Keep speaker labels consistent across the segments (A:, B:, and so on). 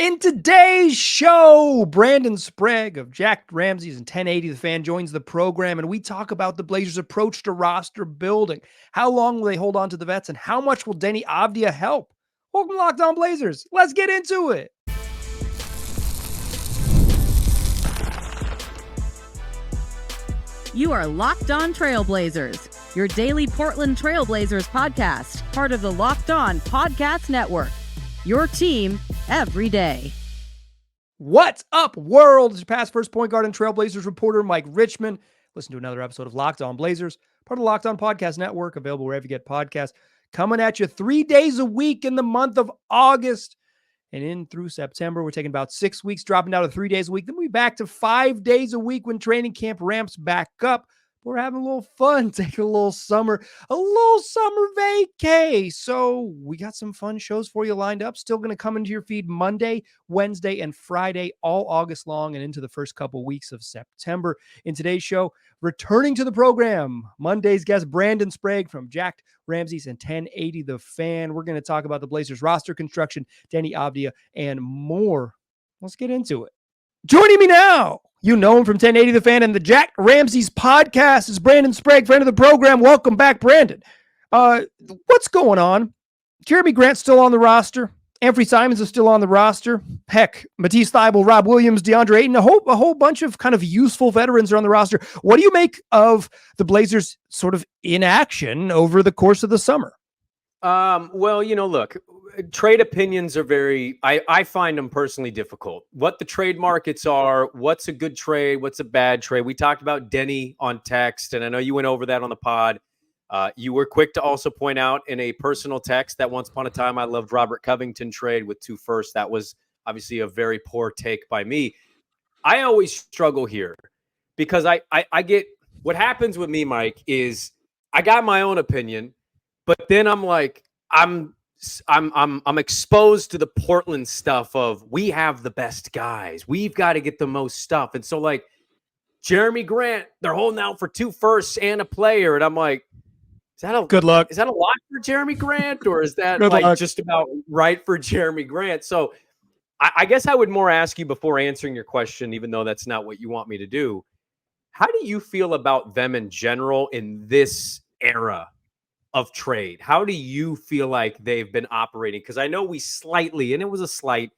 A: In today's show, Brandon Sprague of Jacked Ramseys and 1080 The Fan joins the program, and we talk about the Blazers' approach to roster building. How long will they hold on to the vets, and how much will Deni Avdija help? Welcome to Locked On Blazers. Let's get into it.
B: You are Locked On Trailblazers, your daily Portland Trailblazers podcast, part of the Locked On Podcast Network. Your team every day.
A: What's up, world? It's your past first point guard and Trailblazers reporter, Mike Richmond. Listen to another episode of Locked On Blazers, part of the Locked On Podcast Network, available wherever you get podcasts. Coming at you 3 days a week in the month of August and in through September. We're taking about 6 weeks, dropping down to 3 days a week. Then we'll be back to 5 days a week when training camp ramps back up. We're having a little fun, taking a little summer vacay. So we got some fun shows for you lined up. Still going to come into your feed Monday, Wednesday, and Friday, all August long and into the first couple weeks of September. In today's show, returning to the program, Monday's guest, Brandon Sprague from Jacked Ramseys and 1080 The Fan. We're going to talk about the Blazers roster construction, Deni Avdija, and more. Let's get into it. Joining me now, you know him from 1080 The Fan and the Jacked Ramseys podcast, is Brandon Sprague, friend of the program. Welcome back, Brandon. What's going on? Jeremy Grant's still on the roster. Anthony Simons is still on the roster. Heck, Matisse Thybulle, Rob Williams, DeAndre Ayton, a whole bunch of kind of useful veterans are on the roster. What do you make of the Blazers' sort of inaction over the course of the summer?
C: Well, look, trade opinions are I find them personally difficult. What the trade markets are, what's a good trade, what's a bad trade. We talked about Deni on text, and I know you went over that on the pod. You were quick to also point out in a personal text that once upon a time I loved Robert Covington trade with 2 firsts. That was obviously a very poor take by me. I always struggle here because I get what happens with me, Mike, is I got my own opinion. But then I'm like, I'm exposed to the Portland stuff of we have the best guys. We've got to get the most stuff. And so like Jeremy Grant, they're holding out for 2 firsts and a player. And I'm like, good luck. Is that a lot for Jeremy Grant? Or is that just about right for Jeremy Grant? So I guess I would more ask you before answering your question, even though that's not what you want me to do. How do you feel about them in general in this era of trade? How do you feel like they've been operating? Because I know we slightly, and it was a slight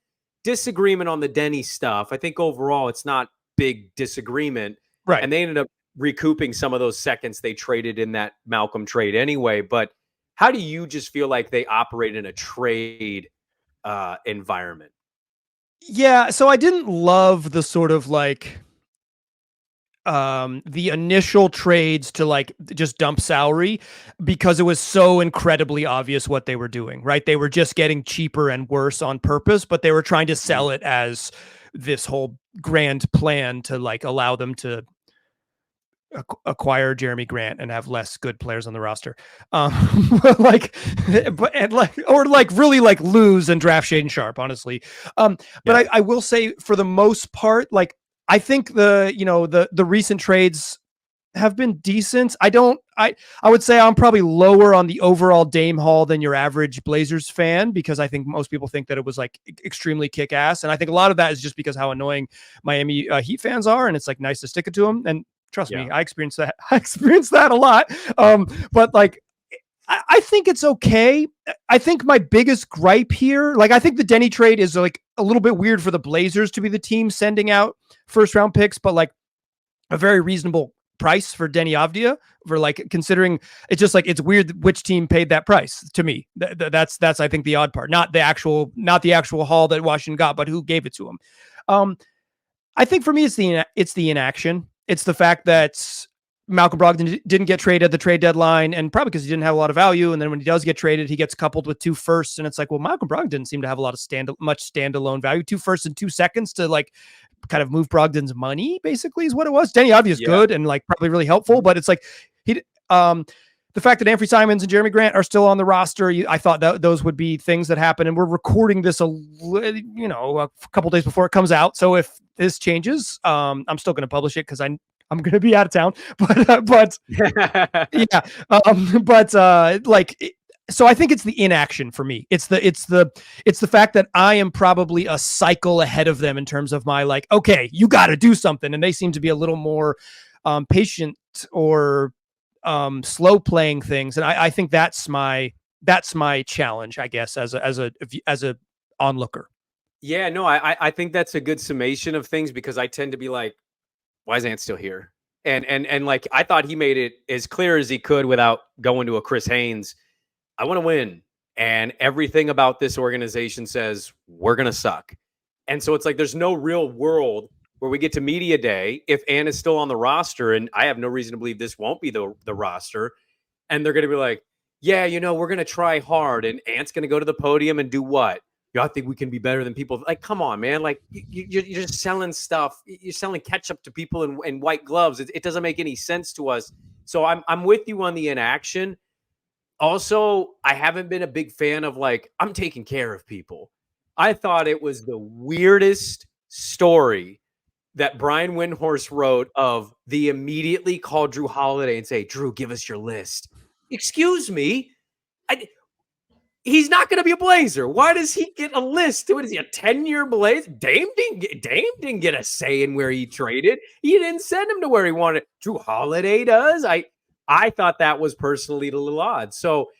C: disagreement on the Deni stuff. I think overall it's not big disagreement.
A: Right.
C: And they ended up recouping some of those seconds they traded in that Malcolm trade anyway. But how do you just feel like they operate in a trade environment?
A: Yeah, so I didn't love the sort of like the initial trades to like just dump salary because it was so incredibly obvious what they were doing, right? They were just getting cheaper and worse on purpose, but they were trying to sell it as this whole grand plan to like allow them to acquire Jeremy Grant and have less good players on the roster. Really lose and draft Shaedon Sharpe, honestly. But I will say for the most part, like, I think the recent trades have been decent. I would say I'm probably lower on the overall Dame haul than your average Blazers fan, because I think most people think that it was like extremely kick ass. And I think a lot of that is just because how annoying Miami Heat fans are. And it's like nice to stick it to them. And trust me, I experienced that. I experienced that a lot. But like, I think it's okay. I think my biggest gripe here, like I think the Deni trade is like a little bit weird for the Blazers to be the team sending out first round picks, but like a very reasonable price for Deni Avdija for like considering it's just like, it's weird which team paid that price to me. That's I think the odd part, not the actual haul that Washington got, but who gave it to him. I think for me, it's the inaction. It's the fact that Malcolm Brogdon didn't get traded at the trade deadline, and probably because he didn't have a lot of value. And then when he does get traded, he gets coupled with 2 firsts. And it's like, well, Malcolm Brogdon didn't seem to have a lot of much standalone value. 2 firsts and 2 seconds to like kind of move Brogdon's money, basically, is what it was. Deni Avdija is good and like probably really helpful, but it's like the fact that Anthony Simons and Jeremy Grant are still on the roster, I thought that those would be things that happen. And we're recording this a couple days before it comes out. So if this changes, I'm still going to publish it because I'm going to be out of town, but so I think it's the inaction for me. It's the fact that I am probably a cycle ahead of them in terms of my like, okay, you got to do something. And they seem to be a little more patient or slow playing things. And I think that's my challenge, I guess, as a onlooker.
C: Yeah, no, I think that's a good summation of things, because I tend to be like, why is Ant still here? And like, I thought he made it as clear as he could without going to a Chris Haynes. I want to win. And everything about this organization says we're going to suck. And so it's like, there's no real world where we get to media day if Ant is still on the roster. And I have no reason to believe this won't be the roster. And they're going to be like, yeah, we're going to try hard. And Ant's going to go to the podium and do what? I think we can be better than people. Like, come on, man. Like, you're just selling stuff. You're selling ketchup to people in white gloves. It doesn't make any sense to us. So I'm with you on the inaction. Also, I haven't been a big fan of like, I'm taking care of people. I thought it was the weirdest story that Brian Windhorst wrote of the immediately call Drew Holiday and say, Drew, give us your list. Excuse me. He's not going to be a Blazer. Why does he get a list? What is he, a 10-year Blazer? Dame didn't get a say in where he traded. He didn't send him to where he wanted. Drew Holiday does. I thought that was personally a little odd. So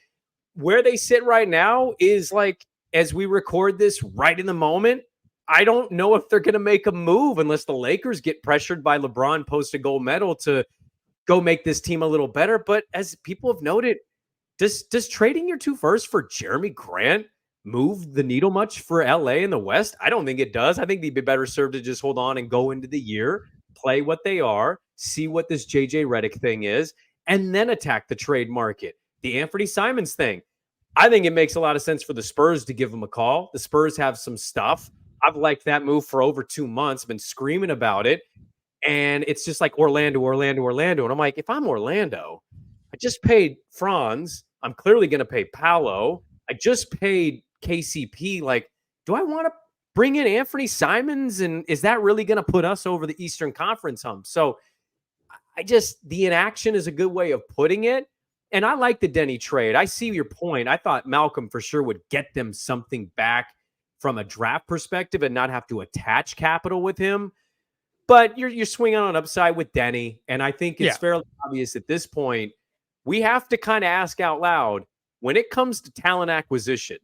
C: where they sit right now is like, as we record this right in the moment, I don't know if they're going to make a move unless the Lakers get pressured by LeBron post a gold medal to go make this team a little better. But as people have noted, does trading your 2 firsts for Jeremy Grant move the needle much for LA in the West? I don't think it does. I think they'd be better served to just hold on and go into the year, play what they are, see what this JJ Redick thing is, and then attack the trade market. The Anthony Simons thing, I think it makes a lot of sense for the Spurs to give them a call. The Spurs have some stuff. I've liked that move for over 2 months. I've been screaming about it. And it's just like Orlando. And I'm like, if I'm Orlando, I just paid Franz. I'm clearly going to pay Paolo. I just paid KCP. Like, do I want to bring in Anthony Simons? And is that really going to put us over the Eastern Conference hump? So the inaction is a good way of putting it. And I like the Deni trade. I see your point. I thought Malcolm for sure would get them something back from a draft perspective and not have to attach capital with him. But you're swinging on an upside with Deni. And I think it's fairly obvious at this point, we have to kind of ask out loud, when it comes to talent acquisition,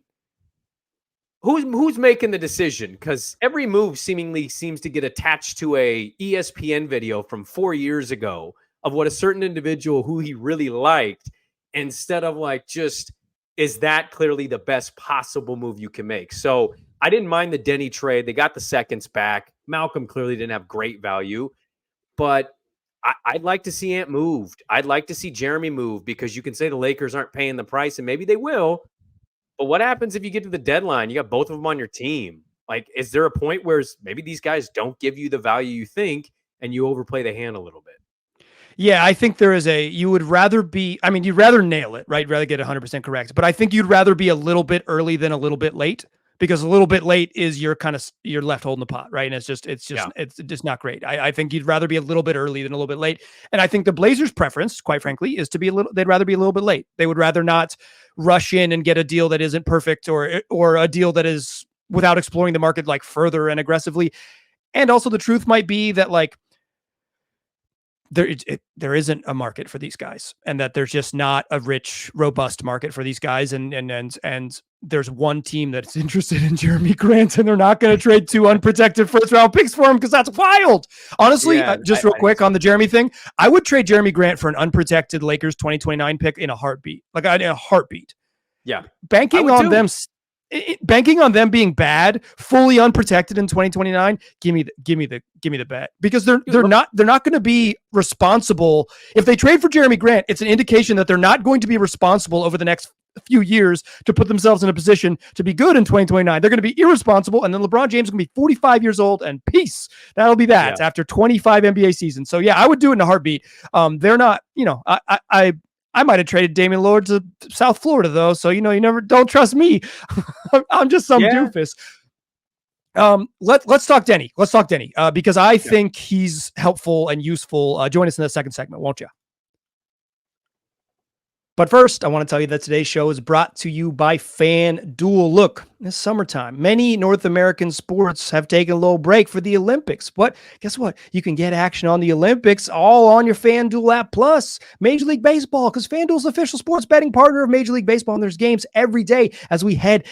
C: who's making the decision? Because every move seemingly seems to get attached to a ESPN video from 4 years ago of what a certain individual who he really liked, instead of like, just, is that clearly the best possible move you can make? So I didn't mind the Deni trade. They got the seconds back. Malcolm clearly didn't have great value, but I'd like to see Ant moved. I'd like to see Jeremy move, because you can say the Lakers aren't paying the price, and maybe they will. But what happens if you get to the deadline? You got both of them on your team. Like, is there a point where maybe these guys don't give you the value you think, and you overplay the hand a little bit?
A: Yeah, I think there is you'd rather nail it, right? You'd rather get 100% correct. But I think you'd rather be a little bit early than a little bit late, because a little bit late is you're left holding the pot, right? And it's just not great. I think you'd rather be a little bit early than a little bit late. And I think the Blazers' preference, quite frankly, is they'd rather be a little bit late. They would rather not rush in and get a deal that isn't perfect, or a deal that is without exploring the market like further and aggressively. And also the truth might be that like, there isn't a market for these guys, and that there's just not a rich, robust market for these guys. And there's one team that's interested in Jeremy Grant, and they're not going to trade 2 unprotected first-round picks for him, because that's wild. Honestly, real quick on the Jeremy thing, I would trade Jeremy Grant for an unprotected Lakers 2029 pick in a heartbeat. Like, in a heartbeat. Yeah. Banking on them being bad, fully unprotected in 2029. Give me the bet, because they're not going to be responsible. If they trade for Jeremy Grant, it's an indication that they're not going to be responsible over the next few years to put themselves in a position to be good in 2029. They're going to be irresponsible, and then LeBron James is going to be 45 years old, and peace. That'll be that after 25 NBA seasons. So yeah, I would do it in a heartbeat. They're not, I might have traded Damian Lillard to South Florida, though. So, you don't trust me. I'm just some doofus. Let's talk Deni. Because I think he's helpful and useful. Join us in the second segment, won't you? But first, I want to tell you that today's show is brought to you by FanDuel. Look, it's summertime. Many North American sports have taken a little break for the Olympics. But guess what? You can get action on the Olympics all on your FanDuel app. Plus, Major League Baseball, because FanDuel's the official sports betting partner of Major League Baseball. And there's games every day as we head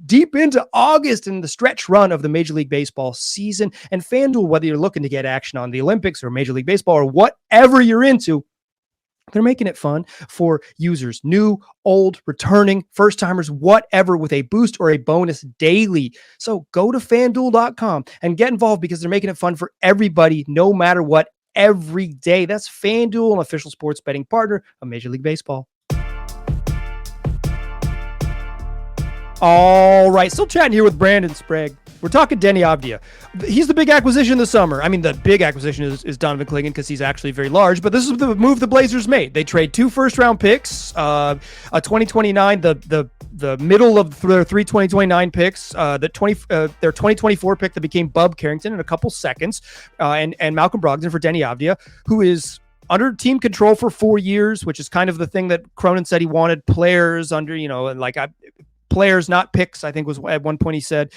A: deep into August and the stretch run of the Major League Baseball season. And FanDuel, whether you're looking to get action on the Olympics or Major League Baseball or whatever you're into, they're making it fun for users, new, old, returning, first-timers, whatever, with a boost or a bonus daily. So go to FanDuel.com and get involved because they're making it fun for everybody, no matter what, every day. That's FanDuel, an official sports betting partner of Major League Baseball. All right, still chatting here with Brandon Sprague. We're talking Deni Avdija. He's the big acquisition this summer. I mean, the big acquisition is Donovan Clingan because he's actually very large, but this is the move the Blazers made. They trade 2 first-round picks, a 2029, the middle of their 3 2029 picks, their 2024 pick that became Bub Carrington in a couple seconds, and Malcolm Brogdon for Deni Avdija, who is under team control for 4 years, which is kind of the thing that Cronin said he wanted players under, players, not picks, I think was at one point he said.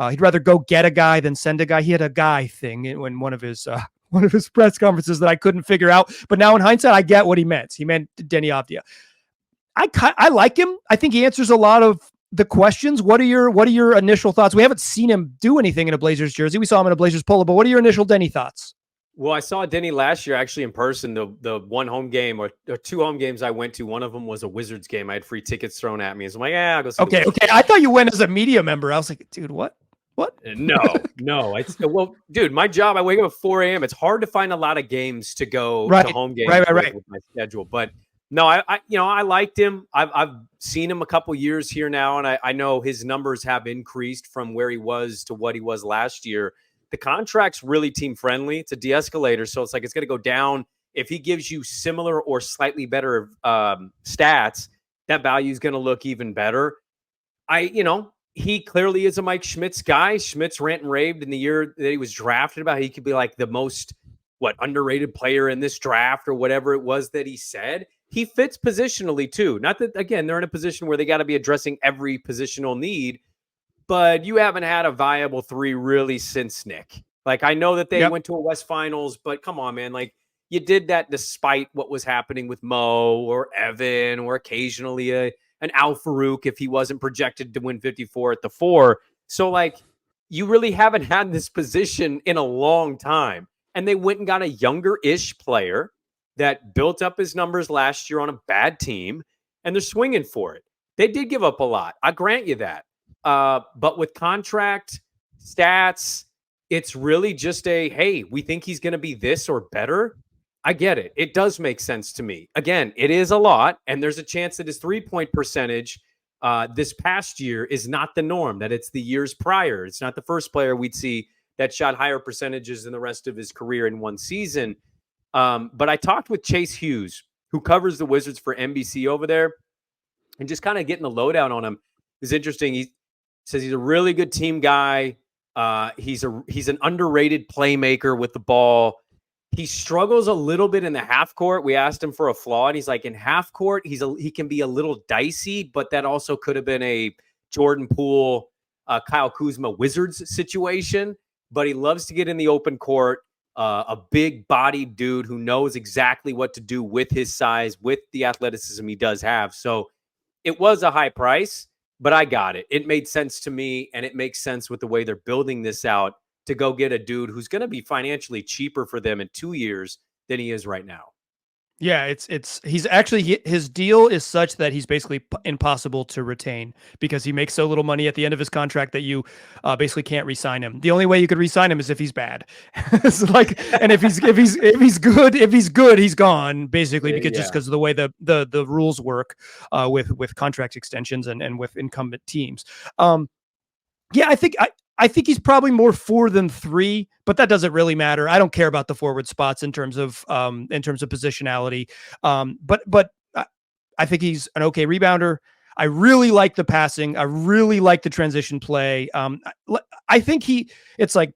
A: He'd rather go get a guy than send a guy. He had a guy thing in one of his press conferences that I couldn't figure out. But now in hindsight, I get what he meant. He meant Deni Avdija. I like him. I think he answers a lot of the questions. What are your initial thoughts? We haven't seen him do anything in a Blazers jersey. We saw him in a Blazers polo, but what are your initial Deni thoughts?
C: Well, I saw Deni last year actually in person. The one home game or 2 home games I went to, one of them was a Wizards game. I had free tickets thrown at me. So I'm like, I'll go see
A: Okay. I thought you went as a media member. I was like, dude, what?
C: No. Well, dude, my job, I wake up at 4 a.m. It's hard to find a lot of games to go to home games with my schedule. But no, I liked him. I've seen him a couple years here now, and I know his numbers have increased from where he was to what he was last year. The contract's really team friendly. It's a de-escalator. So it's like, it's going to go down. If he gives you similar or slightly better stats, that value is going to look even better. He clearly is a Mike Schmitz guy. Schmitz rant and raved in the year that he was drafted about he could be like the most underrated player in this draft or whatever it was that he said. He fits positionally too. Not that, again, they're in a position where they got to be addressing every positional need, but you haven't had a viable 3 really since Nick. Like, I know that they went to a West Finals, but come on, man. Like, you did that despite what was happening with Mo or Evan or occasionally an Al Farouk if he wasn't projected to win 54 at the 4. So, like, you really haven't had this position in a long time. And they went and got a younger-ish player that built up his numbers last year on a bad team, and they're swinging for it. They did give up a lot. I grant you that. But with contract stats, it's really just hey, we think he's going to be this or better. I get it. It does make sense to me. Again, it is a lot, and there's a chance that his 3-point percentage this past year is not the norm, that it's the years prior. It's not the first player we'd see that shot higher percentages than the rest of his career in one season. But I talked with Chase Hughes, who covers the Wizards for NBC over there, and just kind of getting the lowdown on him is interesting. He says he's a really good team guy. He's an underrated playmaker with the ball. He struggles a little bit in the half court. We asked him for a flaw, and he's like, in half court, he can be a little dicey, but that also could have been a Jordan Poole, Kyle Kuzma Wizards situation. But he loves to get in the open court. A big-bodied dude who knows exactly what to do with his size, with the athleticism he does have. So it was a high price, but I got it. It made sense to me, and it makes sense with the way they're building this out to go get a dude who's going to be financially cheaper for them in 2 years than he is right now.
A: Yeah, he's actually, his deal is such that he's basically impossible to retain because he makes so little money at the end of his contract that you basically can't re-sign him. The only way you could re-sign him is if he's bad. It's like, and if he's good, he's gone basically because of the way the rules work with contract extensions and with incumbent teams. I think he's probably more 4 than 3, but that doesn't really matter. I don't care about the forward spots in terms of positionality. But I think he's an okay rebounder. I really like the passing. I really like the transition play. I think it's like,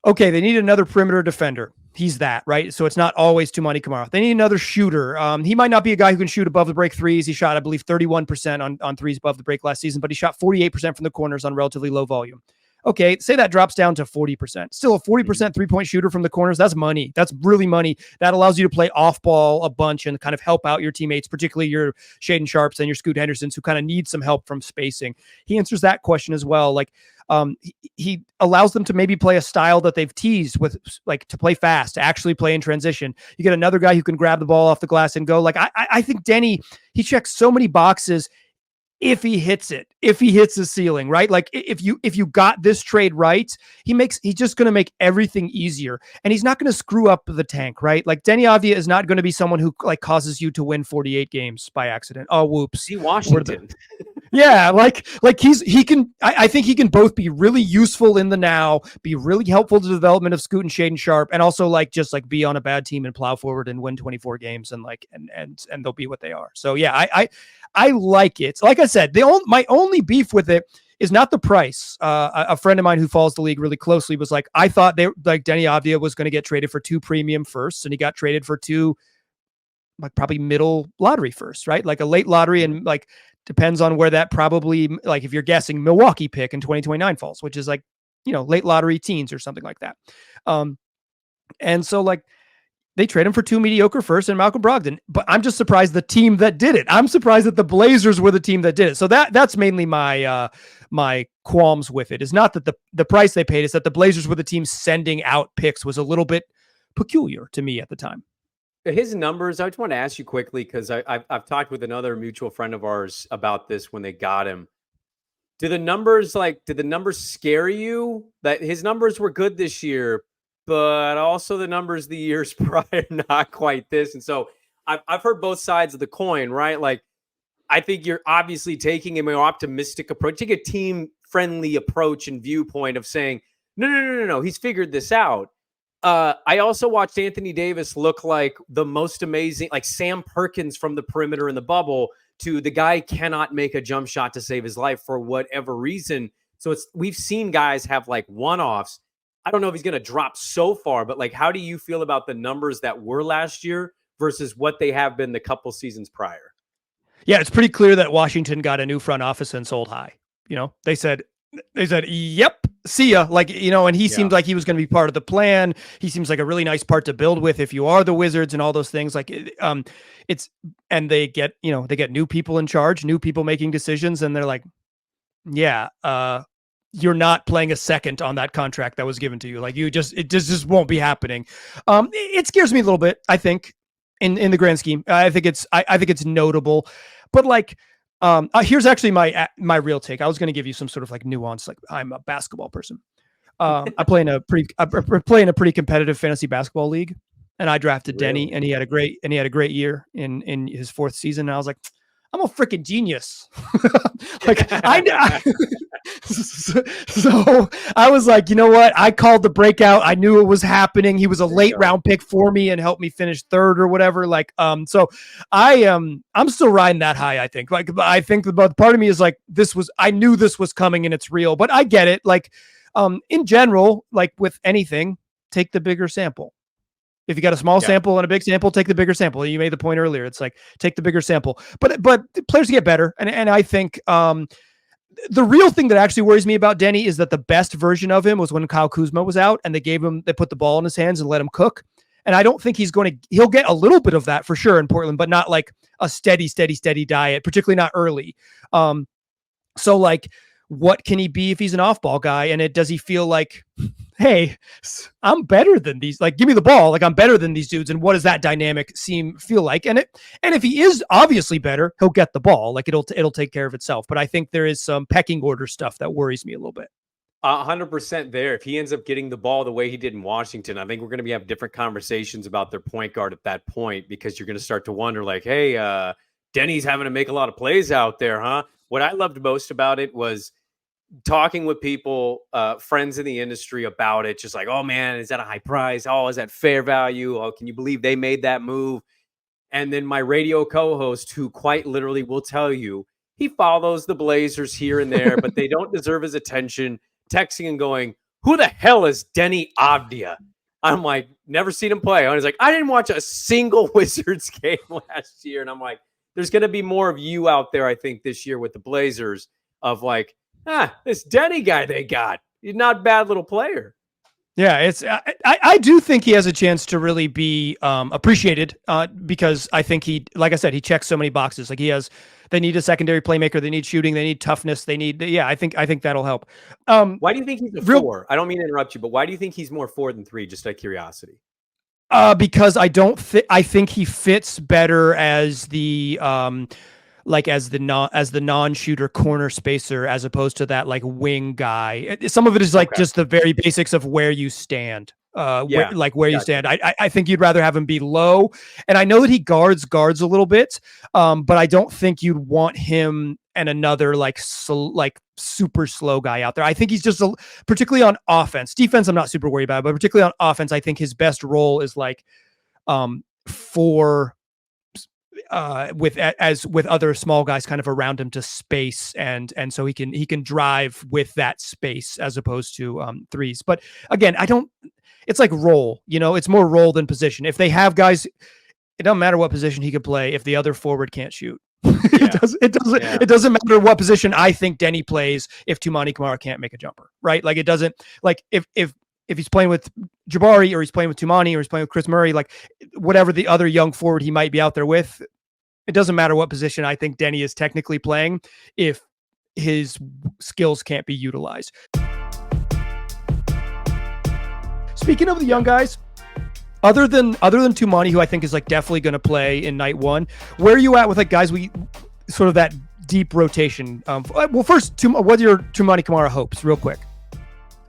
A: okay, they need another perimeter defender. he's that, right? So it's not always Tumani Kamara. They need another shooter. He might not be a guy who can shoot above the break threes. He shot, I believe, 31% on threes above the break last season, but he shot 48% from the corners on relatively low volume. Okay, say that drops down to 40%. Still a 40% three-point shooter from the corners. That's money. That's really money. That allows you to play off ball a bunch and kind of help out your teammates, particularly your Shaden Sharps and your Scoot Hendersons, who kind of need some help from spacing. He answers that question as well. Like, he allows them to maybe play a style that they've teased with, like, to play fast, to actually play in transition. You get another guy who can grab the ball off the glass and go. Like, I think Deni, he checks so many boxes. If he hits the ceiling, right? Like, if you got this trade right, he's just going to make everything easier, and he's not going to screw up the tank, right? Like, Deni Avdija is not going to be someone who, like, causes you to win 48 games by accident. Oh, whoops.
C: See Washington.
A: Yeah, like I think he can both be really useful in the now, be really helpful to the development of Scoot and Shaden Sharp, and also just be on a bad team and plow forward and win 24 games and they'll be what they are. So yeah, I like it. Like I said, my only beef with it is not the price. A friend of mine who follows the league really closely was like, I thought Deni Avdija was going to get traded for 2 premium firsts, and he got traded for 2 like probably middle lottery first, right? Like a late lottery, and like depends on where that probably, like if you're guessing, Milwaukee pick in 2029 falls, which is like, late lottery teens or something like that. And so like they trade him for 2 mediocre first and Malcolm Brogdon, but I'm just surprised the team that did it. I'm surprised that the Blazers were the team that did it. So that's mainly my qualms with it, is not that the price they paid, is that the Blazers were the team sending out picks was a little bit peculiar to me at the time.
C: His numbers, I just want to ask you quickly, because I've talked with another mutual friend of ours about this when they got him. Did the numbers scare you? That his numbers were good this year, but also the numbers the years prior, not quite this. And so I've heard both sides of the coin, right? Like, I think you're obviously taking a more optimistic approach, take a team-friendly approach and viewpoint of saying, no, he's figured this out. I also watched Anthony Davis look like the most amazing, like Sam Perkins from the perimeter in the bubble, to the guy cannot make a jump shot to save his life for whatever reason. So we've seen guys have like one-offs. I don't know if he's going to drop so far, but like, how do you feel about the numbers that were last year versus what they have been the couple seasons prior?
A: Yeah, it's pretty clear that Washington got a new front office and sold high. They said, yep, see ya. Like, and he seemed like he was going to be part of the plan. He seems like a really nice part to build with if you are the Wizards and all those things. Like, and they get new people in charge, new people making decisions. And they're like, yeah, you're not playing a second on that contract that was given to you. Like, it just won't be happening. It scares me a little bit, I think, in the grand scheme. I think it's notable, but like, here's actually my real take. I was going to give you some sort of like nuance. Like, I'm a basketball person. I play in a pretty competitive fantasy basketball league, and I drafted Deni, and he had a great year in his 4th season. And I was like, I'm a freaking genius. Like, so I was like, you know what? I called the breakout. I knew it was happening. He was a late round pick for me and helped me finish 3rd or whatever. Like, so I'm still riding that high. I think the part of me is like, I knew this was coming and it's real, but I get it. Like, in general, like with anything, take the bigger sample. If you got a small sample and a big sample, take the bigger sample. You made the point earlier. It's like, take the bigger sample, but players get better. And I think, the real thing that actually worries me about Deni is that the best version of him was when Kyle Kuzma was out and they put the ball in his hands and let him cook. And I don't think he'll get a little bit of that for sure in Portland, but not like a steady diet, particularly not early. So like, what can he be if he's an off-ball guy? And does he feel like, hey, I'm better than these, like, give me the ball. Like, I'm better than these dudes. And what does that dynamic feel like? And if he is obviously better, he'll get the ball. Like, it'll take care of itself. But I think there is some pecking order stuff that worries me a little bit.
C: 100% there. If he ends up getting the ball the way he did in Washington, I think we're going to have different conversations about their point guard at that point, because you're going to start to wonder like, hey, Deni's having to make a lot of plays out there, huh? What I loved most about it was talking with people, friends in the industry about it. Just like, oh man, is that a high price? Oh, is that fair value? Oh, can you believe they made that move? And then my radio co-host, who quite literally will tell you, he follows the Blazers here and there, but they don't deserve his attention, texting and going, who the hell is Deni Avdija? I'm like, never seen him play. And he's like, I didn't watch a single Wizards game last year. And I'm like, there's going to be more of you out there, I think, this year with the Blazers of like, this Deni guy they got. He's not a bad little player.
A: Yeah, it's I do think he has a chance to really be appreciated because I think like I said, he checks so many boxes. Like they need a secondary playmaker, they need shooting, they need toughness, I think that'll help.
C: Why do you think he's a 4? I don't mean to interrupt you, but why do you think he's more 4 than 3? Just out of curiosity.
A: Because I think he fits better as the as the non-shooter corner spacer as opposed to that like wing guy. Some of it is like just the very basics of where you stand. Where you stand. I think you'd rather have him be low, and I know that he guards a little bit, but I don't think you'd want him and another super slow guy out there. I think he's just particularly on offense. Defense, I'm not super worried about, but particularly on offense, I think his best role is like with other small guys kind of around him to space and so he can drive with that space as opposed to threes. But again, it's like role, it's more role than position. If they have guys, it doesn't matter what position he could play if the other forward can't shoot. It doesn't matter what position I think Deni plays if Toumani Camara can't make a jumper, right? Like it doesn't, like if he's playing with Jabari or he's playing with Toumani or he's playing with Chris Murray, like whatever the other young forward he might be out there with, it doesn't matter what position I think Deni is technically playing if his skills can't be utilized. Speaking of the young guys, other than Toumani, who I think is like definitely going to play in night one, where are you at with like guys we sort of that deep rotation? Well, first, what are your Toumani Camara hopes, real quick?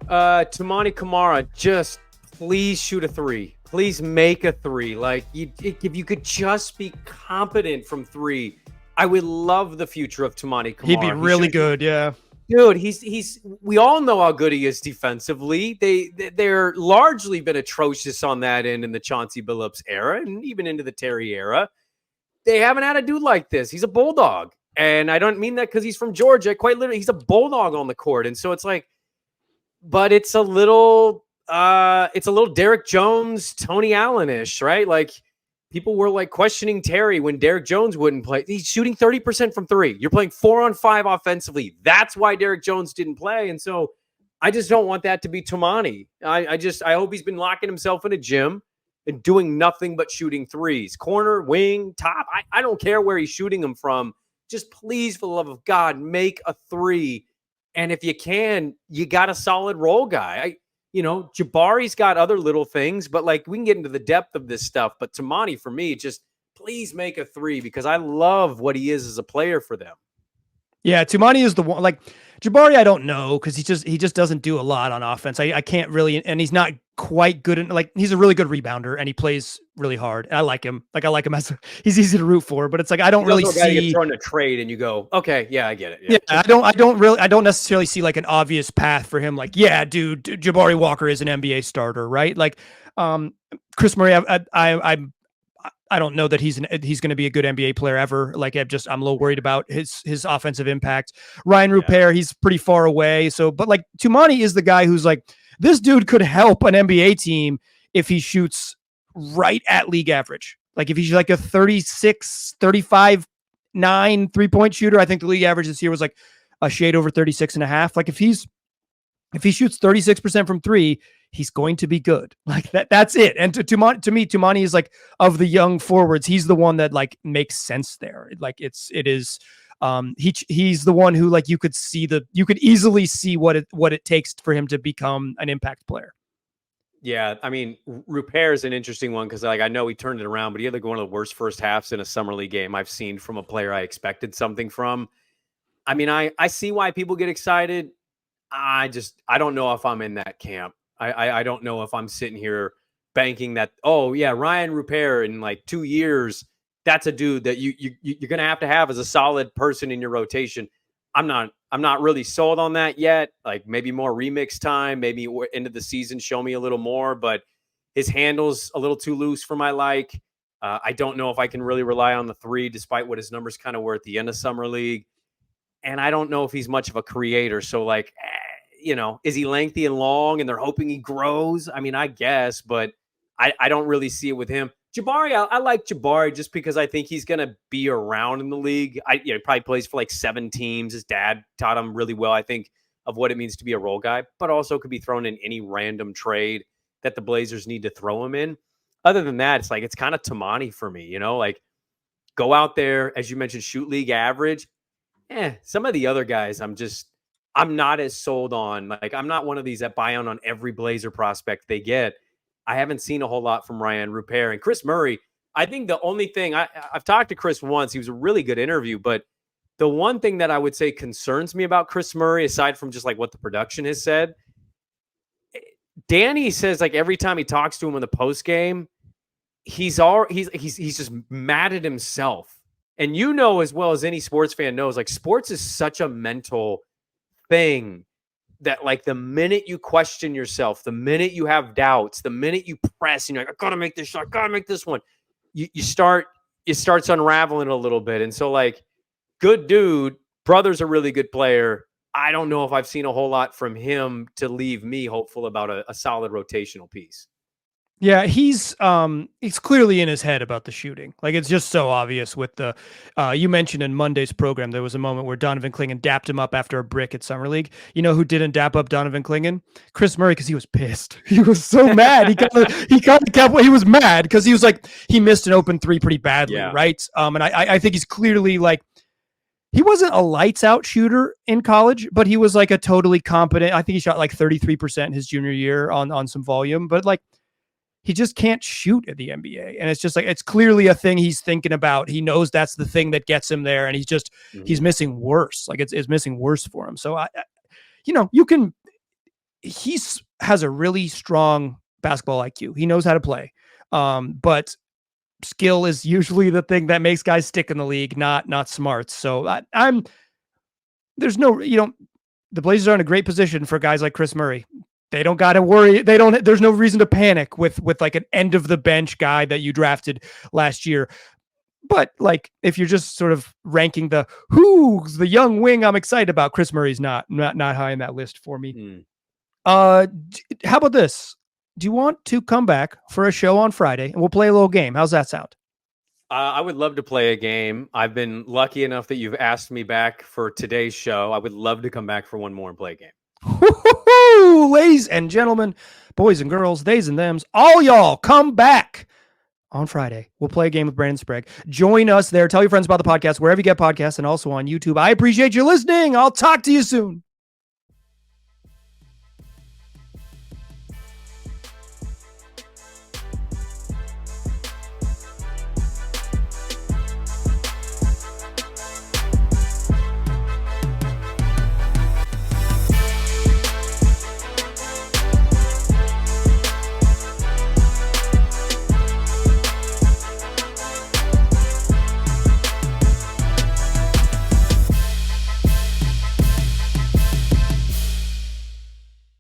C: Toumani Camara, just please shoot a 3. Please make a 3. Like if you could just be competent from 3, I would love the future of Toumani Camara.
A: He'd be really good, yeah.
C: Dude, we all know how good he is defensively. They're largely been atrocious on that end in the Chauncey Billups era and even into the Terry era. They haven't had a dude like this. He's a bulldog. And I don't mean that because he's from Georgia. Quite literally, he's a bulldog on the court. And so it's like, but it's a little Derek Jones, Tony Allen-ish, right? Like people were like questioning Terry when Derek Jones wouldn't play. He's shooting 30% from 3. You're playing 4-on-5 offensively. That's why Derek Jones didn't play. And so I just don't want that to be Toumani. I hope he's been locking himself in a gym and doing nothing but shooting 3s. Corner, wing, top. I don't care where he's shooting them from. Just please, for the love of God, make a 3. And if you can, you got a solid role guy. Jabari's got other little things, but like we can get into the depth of this stuff. But Toumani, for me, just please make a 3 because I love what he is as a player for them.
A: Yeah, Toumani is the one. Like Jabari, I don't know because he just doesn't do a lot on offense. I can't really, and he's not quite good. Like he's a really good rebounder and he plays really hard. And I like him. Like I like him he's easy to root for. But it's like I don't really see.
C: You throw in a trade and you go, okay, yeah, I get it.
A: Yeah, I don't necessarily see like an obvious path for him. Like, yeah, dude, Jabari Walker is an NBA starter, right? Like, Chris Murray, I don't know that he's going to be a good NBA player ever. Like I'm a little worried about his offensive impact. Ryan Rupert, he's pretty far away. So, but like Toumani is the guy who's like, this dude could help an NBA team if he shoots right at league average. Like if he's like a 36, 35, 9 3-point shooter, I think the league average this year was like a shade over 36.5. Like if he shoots 36% from 3, he's going to be good. Like that's it. And to me, Toumani is like, of the young forwards, he's the one that like makes sense there. Like he's the one who like you could easily see what it takes for him to become an impact player.
C: Yeah, I mean, Rupert is an interesting one because like I know he turned it around, but he had like one of the worst first halves in a summer league game I've seen from a player I expected something from. I mean, I see why people get excited. I don't know if I'm in that camp. I don't know if I'm sitting here banking that, oh yeah, Ryan Rupert in like 2 years, that's a dude that you're going to have as a solid person in your rotation. I'm not really sold on that yet. Like maybe more remix time, maybe end of the season, show me a little more, but his handle's a little too loose for my like. I don't know if I can really rely on the 3 despite what his numbers kind of were at the end of summer league. And I don't know if he's much of a creator. So like, is he lengthy and long and they're hoping he grows? I mean, I guess, but I don't really see it with him. Jabari, I like Jabari just because I think he's going to be around in the league. He probably plays for like 7 teams. His dad taught him really well, I think, of what it means to be a role guy, but also could be thrown in any random trade that the Blazers need to throw him in. Other than that, it's like, it's kind of Tamani for me, like go out there, as you mentioned, shoot league average. Some of the other guys, I'm not as sold on. Like, I'm not one of these that buy on every Blazer prospect they get. I haven't seen a whole lot from Ryan Rupert and Chris Murray. I think the only thing I've talked to Chris once, he was a really good interview, but the one thing that I would say concerns me about Chris Murray, aside from just like what the production has said, Danny says like every time he talks to him in the post game, he's just mad at himself. And as well as any sports fan knows, like sports is such a mental thing that like the minute you question yourself, the minute you have doubts, the minute you press and you're like, I gotta make this shot, I gotta make this one, it starts unraveling a little bit. And so like, good dude, brother's a really good player. I don't know if I've seen a whole lot from him to leave me hopeful about a solid rotational piece.
A: Yeah, he's clearly in his head about the shooting. Like, it's just so obvious with the you mentioned in Monday's program, there was a moment where Donovan Clingan dapped him up after a brick at Summer League. You know who didn't dap up Donovan Clingan? Chris Murray, because he was pissed. He was so mad. He was mad because he was like, he missed an open 3 pretty badly, right? And I think he's clearly like, he wasn't a lights out shooter in college, but he was like a totally competent. I think he shot like 33% his junior year on some volume, but like, he just can't shoot at the NBA. And it's just like, it's clearly a thing he's thinking about. He knows that's the thing that gets him there. And he's missing worse. Like it's missing worse for him. So he has a really strong basketball IQ. He knows how to play. But skill is usually the thing that makes guys stick in the league, not smarts. So the Blazers are in a great position for guys like Chris Murray. They don't got to worry. There's no reason to panic with like an end of the bench guy that you drafted last year. But like, if you're just sort of ranking who's the young wing I'm excited about, Chris Murray's not high on that list for me. How about this? Do you want to come back for a show on Friday and we'll play a little game? How's that sound?
C: I would love to play a game. I've been lucky enough that you've asked me back for today's show. I would love to come back for one more and play a game.
A: Ladies and gentlemen, boys and girls, theys and thems, all y'all come back on Friday. We'll play a game with Brandon Sprague. Join us there. Tell your friends about the podcast wherever you get podcasts and also on YouTube. I appreciate you listening. I'll talk to you soon.